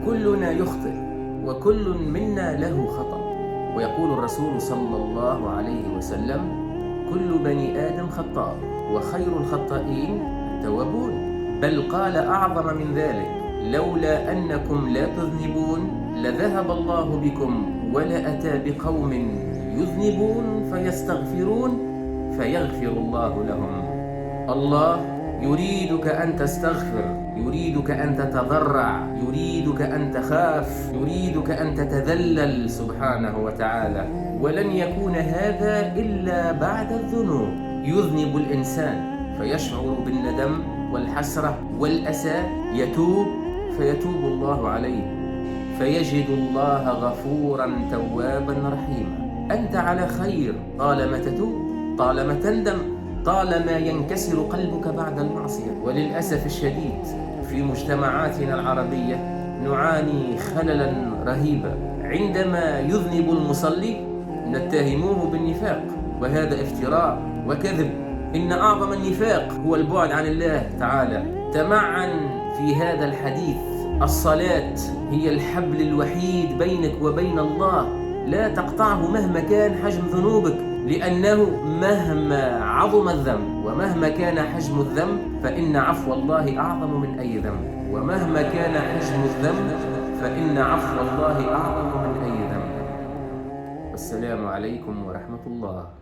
كلنا يخطئ وكل منا له خطأ، ويقول الرسول صلى الله عليه وسلم: كل بني آدم خطاء وخير الخطائين التوابون. بل قال أعظم من ذلك: لولا أنكم لا تذنبون لذهب الله بكم ولأتى بقوم يذنبون فيستغفرون فيغفر الله لهم. الله يريدك أن تستغفر، يريدك أن تتضرع، يريدك أن تخاف، يريدك أن تتذلل سبحانه وتعالى. ولن يكون هذا إلا بعد الذنوب. يذنب الإنسان فيشعر بالندم والحسرة والأسى، يتوب فيتوب الله عليه، فيجد الله غفورا توابا رحيما. أنت على خير طالما تتوب، طالما تندم، طالما ينكسر قلبك بعد المعصية. وللأسف الشديد في مجتمعاتنا العربية نعاني خللا رهيبا. عندما يذنب المصلي نتهموه بالنفاق، وهذا افتراء وكذب. إن أعظم النفاق هو البعد عن الله تعالى. تمعن في هذا الحديث: الصلاة هي الحبل الوحيد بينك وبين الله، لا تقطعه مهما كان حجم ذنوبك، لأنه مهما عظم الذنب ومهما كان حجم الذنب فإن عفو الله أعظم من أي ذنب، ومهما كان حجم الذنب فإن عفو الله أعظم من أي ذنب. والسلام عليكم ورحمة الله.